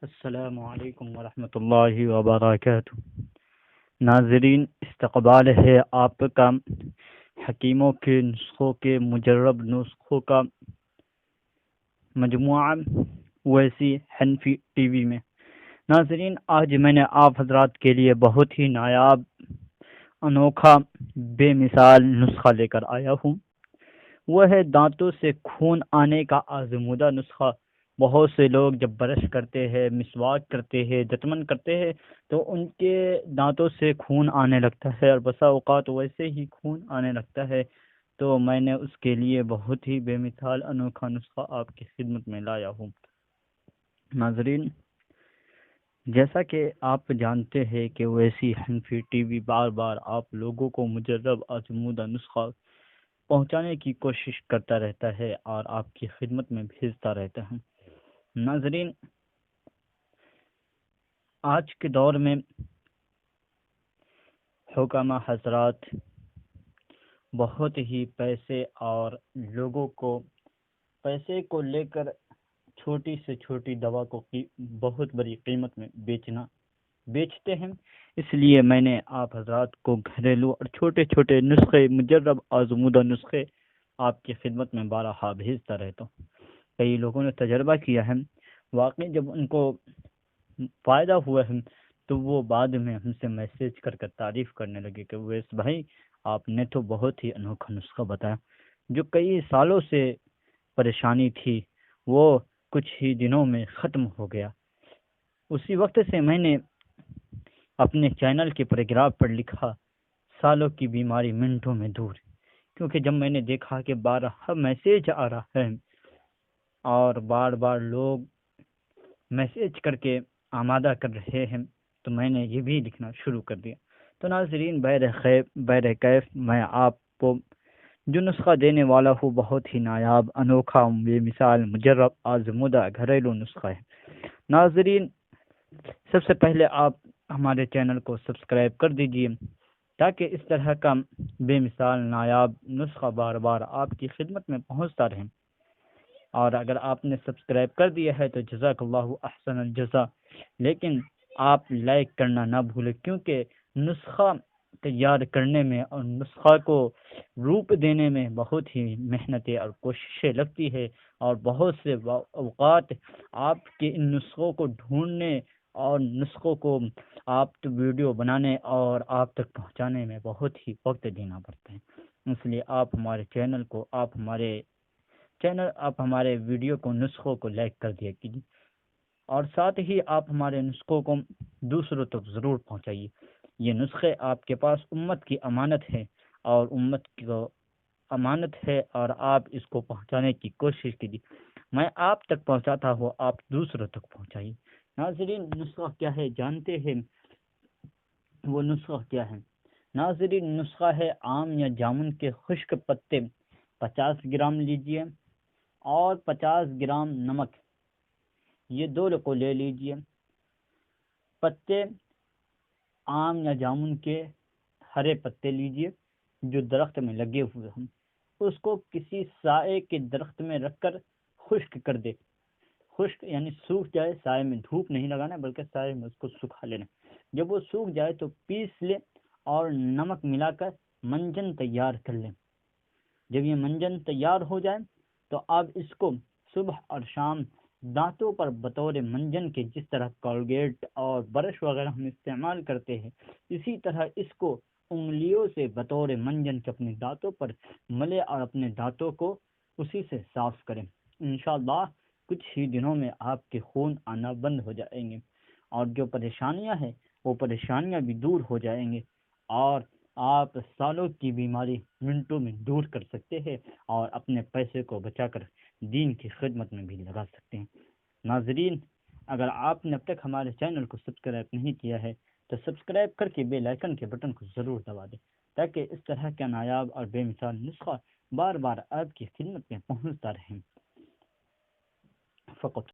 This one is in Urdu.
السلام علیکم ورحمۃ اللہ وبرکاتہ۔ ناظرین، استقبال ہے آپ کا حکیموں کے نسخوں کے مجرب نسخوں کا مجموعہ ویسی حنفی ٹی وی میں۔ ناظرین، آج میں نے آپ حضرات کے لیے بہت ہی نایاب، انوکھا، بے مثال نسخہ لے کر آیا ہوں۔ وہ ہے دانتوں سے خون آنے کا آزمودہ نسخہ۔ بہت سے لوگ جب برش کرتے ہیں، مسواک کرتے ہیں، دتمن کرتے ہیں تو ان کے دانتوں سے خون آنے لگتا ہے، اور بسا اوقات ویسے ہی خون آنے لگتا ہے۔ تو میں نے اس کے لیے بہت ہی بے مثال انوکھا نسخہ آپ کی خدمت میں لایا ہوں۔ ناظرین، جیسا کہ آپ جانتے ہیں کہ ویسی حنفی ٹی وی بار بار آپ لوگوں کو مجرب آزمودہ نسخہ پہنچانے کی کوشش کرتا رہتا ہے اور آپ کی خدمت میں بھیجتا رہتا ہے۔ ناظرین، آج کے دور میں حکامہ حضرات بہت ہی پیسے اور لوگوں کو پیسے کو لے کر چھوٹی سے چھوٹی دوا کو بہت بڑی قیمت میں بیچتے ہیں۔ اس لیے میں نے آپ حضرات کو گھریلو اور چھوٹے چھوٹے نسخے، مجرب آزمودہ نسخے آپ کی خدمت میں بارہا بھیجتا رہتا ہوں۔ کئی لوگوں نے تجربہ کیا ہے، واقعی جب ان کو فائدہ ہوا ہے تو وہ بعد میں ہم سے میسج کر تعریف کرنے لگے کہ ویس بھائی، آپ نے تو بہت ہی انوکھا نسخہ بتایا۔ جو کئی سالوں سے پریشانی تھی وہ کچھ ہی دنوں میں ختم ہو گیا۔ اسی وقت سے میں نے اپنے چینل کے پیراگراف پر لکھا، سالوں کی بیماری منٹوں میں دور۔ کیونکہ جب میں نے دیکھا کہ بارہا میسج آ رہا ہے اور بار بار لوگ میسج کر کے آمادہ کر رہے ہیں تو میں نے یہ بھی لکھنا شروع کر دیا۔ تو ناظرین، بہر کیف میں آپ کو جو نسخہ دینے والا ہوں بہت ہی نایاب، انوکھا، بے مثال، مجرب آزمودہ گھریلو نسخہ ہے۔ ناظرین، سب سے پہلے آپ ہمارے چینل کو سبسکرائب کر دیجئے تاکہ اس طرح کا بے مثال نایاب نسخہ بار بار آپ کی خدمت میں پہنچتا رہے۔ اور اگر آپ نے سبسکرائب کر دیا ہے تو جزاک اللہ احسن الجزا، لیکن آپ لائک کرنا نہ بھولیں، کیونکہ نسخہ تیار کرنے میں اور نسخہ کو روپ دینے میں بہت ہی محنتیں اور کوششیں لگتی ہے، اور بہت سے اوقات آپ کے ان نسخوں کو ڈھونڈنے اور نسخوں کو آپ ویڈیو بنانے اور آپ تک پہنچانے میں بہت ہی وقت دینا پڑتا ہے۔ اس لیے آپ ہمارے ویڈیو کو، نسخوں کو لائک کر دیا کیجیے، اور ساتھ ہی آپ ہمارے نسخوں کو دوسروں تک ضرور پہنچائیے۔ یہ نسخے آپ کے پاس امت کی امانت ہے، اور امت کو امانت ہے، اور آپ اس کو پہنچانے کی کوشش کیجیے۔ میں آپ تک پہنچاتا ہوں، آپ دوسروں تک پہنچائیے۔ ناظرین، نسخہ کیا ہے جانتے ہیں؟ وہ نسخہ کیا ہے؟ ناظرین، نسخہ ہے آم یا جامن کے خشک پتے 50 گرام لیجئے، اور 50 گرام نمک، یہ دو کو لے لیجئے۔ پتے آم یا جامن کے ہرے پتے لیجئے جو درخت میں لگے ہوئے ہوں، اس کو کسی سائے کے درخت میں رکھ کر خشک کر دے۔ خشک یعنی سوکھ جائے، سائے میں دھوپ نہیں لگانا بلکہ سائے میں اس کو سکھا لینا۔ جب وہ سوکھ جائے تو پیس لے اور نمک ملا کر منجن تیار کر لیں۔ جب یہ منجن تیار ہو جائے تو آپ اس کو صبح اور شام دانتوں پر بطور منجن کے، جس طرح کولگیٹ اور برش وغیرہ ہم استعمال کرتے ہیں، اسی طرح اس کو انگلیوں سے بطور منجن کے اپنے دانتوں پر ملے اور اپنے دانتوں کو اسی سے صاف کریں۔ انشاءاللہ کچھ ہی دنوں میں آپ کے خون آنا بند ہو جائیں گے، اور جو پریشانیاں ہیں وہ پریشانیاں بھی دور ہو جائیں گے، اور آپ سالوں کی بیماری منٹوں میں دور کر سکتے ہیں، اور اپنے پیسے کو بچا کر دین کی خدمت میں بھی لگا سکتے ہیں۔ ناظرین، اگر آپ نے اب تک ہمارے چینل کو سبسکرائب نہیں کیا ہے تو سبسکرائب کر کے بیل آئیکن کے بٹن کو ضرور دبا دیں، تاکہ اس طرح کا نایاب اور بے مثال نسخہ بار بار آپ کی خدمت میں پہنچتا رہے۔ فقط